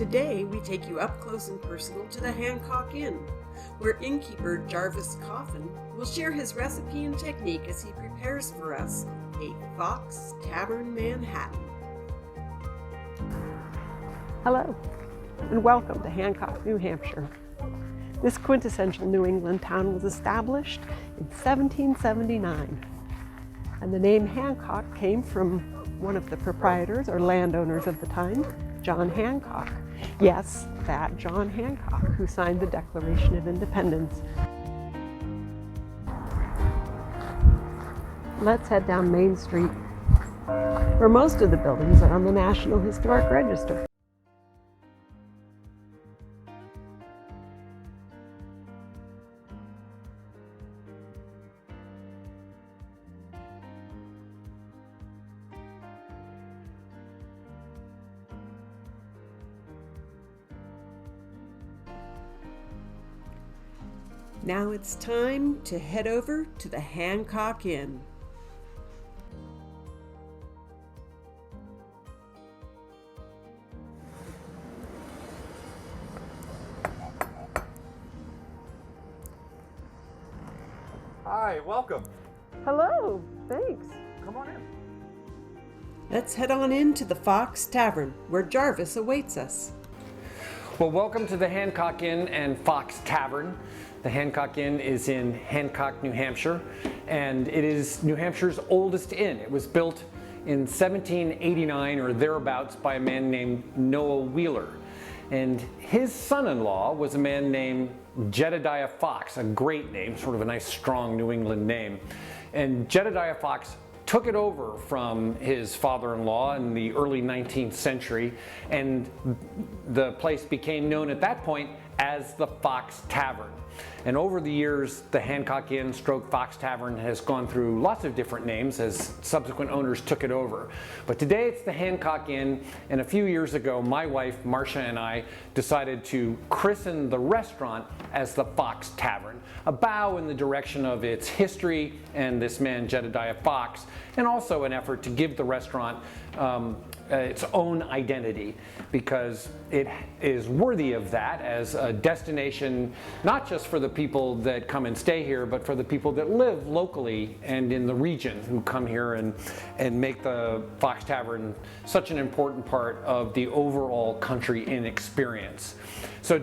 Today, we take you up close and personal to the Hancock Inn, where innkeeper Jarvis Coffin will share his recipe and technique as he prepares for us a Fox Tavern Manhattan. Hello, and welcome to Hancock, New Hampshire. This quintessential New England town was established in 1779, and the name Hancock came from one of the proprietors or landowners of the time, John Hancock. Yes, that John Hancock who signed the Declaration of Independence. Let's head down Main Street, where most of the buildings are on the National Historic Register. Now it's time to head over to the Hancock Inn. Hi, welcome. Hello, thanks. Come on in. Let's head on into the Fox Tavern, where Jarvis awaits us. Well, welcome to the Hancock Inn and Fox Tavern. The Hancock Inn is in Hancock, New Hampshire, and it is New Hampshire's oldest inn. It was built in 1789 or thereabouts by a man named Noah Wheeler. And his son-in-law was a man named Jedediah Fox, a great name, sort of a nice, strong New England name. And Jedediah Fox took it over from his father-in-law in the early 19th century, and the place became known at that point as the Fox Tavern. And over the years, the Hancock Inn / Fox Tavern has gone through lots of different names as subsequent owners took it over. But today it's the Hancock Inn, and a few years ago, my wife, Marcia, and I decided to christen the restaurant as the Fox Tavern, a bow in the direction of its history and this man, Jedediah Fox, and also an effort to give the restaurant its own identity, because it is worthy of that as a destination, not just for the people that come and stay here, but for the people that live locally and in the region who come here and make the Fox Tavern such an important part of the overall country inn experience. So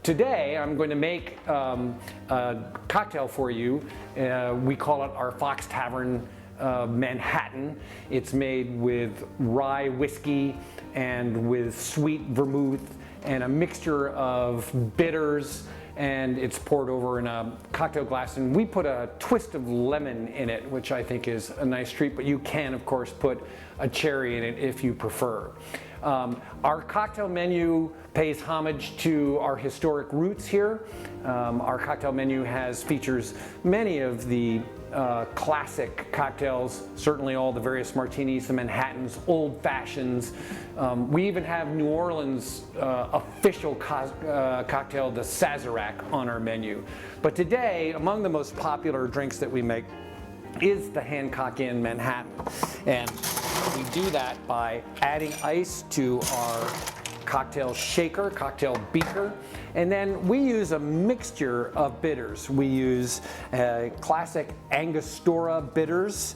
today I'm going to make a cocktail for you. We call it our Fox Tavern Manhattan. It's made with rye whiskey and with sweet vermouth and a mixture of bitters, and it's poured over in a cocktail glass, and we put a twist of lemon in it, which I think is a nice treat, but you can of course put a cherry in it if you prefer. Our cocktail menu pays homage to our historic roots here. Our cocktail menu features many of the classic cocktails, certainly all the various martinis, the Manhattans, old fashions. We even have New Orleans' official cocktail, the Sazerac, on our menu. But today, among the most popular drinks that we make is the Hancock Inn Manhattan. And we do that by adding ice to our cocktail shaker, cocktail beaker, and then we use a mixture of bitters. We use classic Angostura bitters,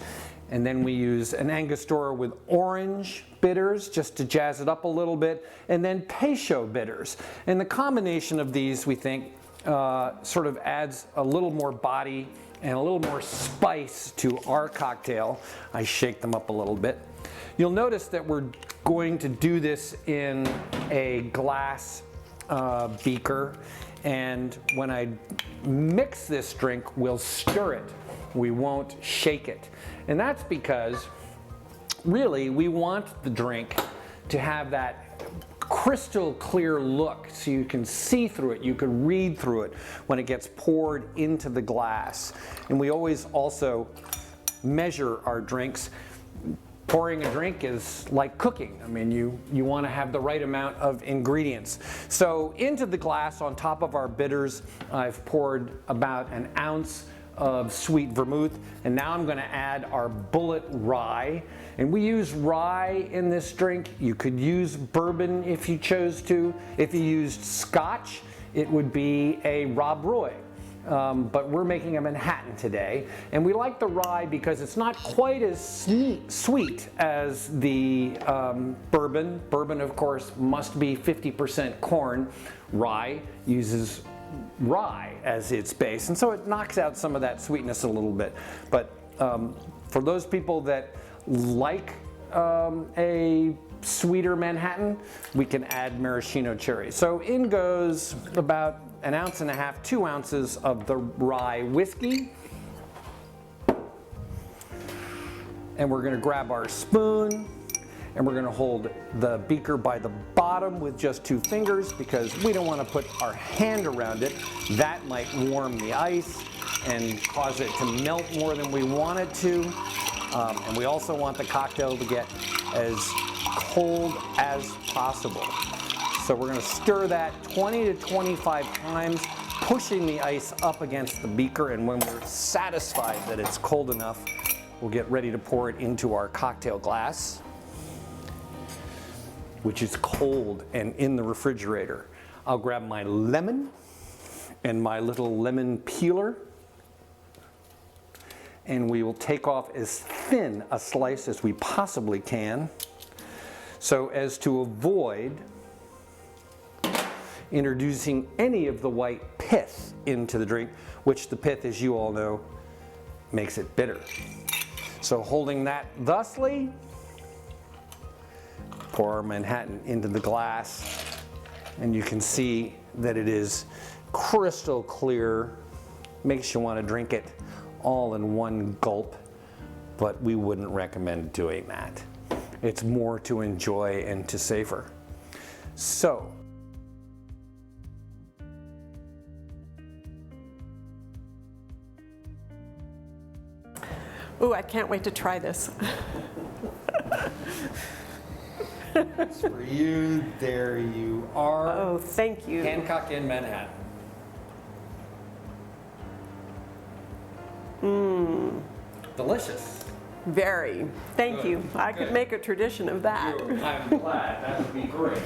and then we use an Angostura with orange bitters just to jazz it up a little bit, and then Peychaud bitters. And the combination of these, we think, sort of adds a little more body and a little more spice to our cocktail. I shake them up a little bit. You'll notice that we're going to do this in a glass beaker, and when I mix this drink, we'll stir it. We won't shake it. And that's because really we want the drink to have that crystal clear look, so you can see through it, you can read through it when it gets poured into the glass. And we always also measure our drinks. Pouring a drink is like cooking. I mean, you want to have the right amount of ingredients. So into the glass, on top of our bitters, I've poured about an ounce of sweet vermouth, and now I'm going to add our bullet rye. And we use rye in this drink. You could use bourbon if you chose to. If you used scotch, it would be a Rob Roy. But we're making a Manhattan today, and we like the rye because it's not quite as sweet as the bourbon. Bourbon, of course, must be 50% corn. Rye uses rye as its base, and so it knocks out some of that sweetness a little bit. But for those people that like a sweeter Manhattan, we can add maraschino cherry. So in goes about 1.5 ounces, 2 ounces of the rye whiskey. And we're gonna grab our spoon and we're gonna hold the beaker by the bottom with just 2 fingers because we don't wanna put our hand around it. That might warm the ice and cause it to melt more than we want it to. And we also want the cocktail to get as cold as possible. So we're going to stir that 20 to 25 times, pushing the ice up against the beaker, and when we're satisfied that it's cold enough, we'll get ready to pour it into our cocktail glass, which is cold and in the refrigerator. I'll grab my lemon and my little lemon peeler, and we will take off as thin a slice as we possibly can, so as to avoid introducing any of the white pith into the drink, which the pith, as you all know, makes it bitter. So holding that thusly, pour our Manhattan into the glass, and you can see that it is crystal clear. Makes you want to drink it all in one gulp, but we wouldn't recommend doing that. It's more to enjoy and to savor. So, Ooh, I can't wait to try this. it's for you. There you are. Oh, thank you. Hancock in Manhattan. Delicious. Very. Thank Good. you. I could Good. make a tradition of that. I'm glad. That would be great.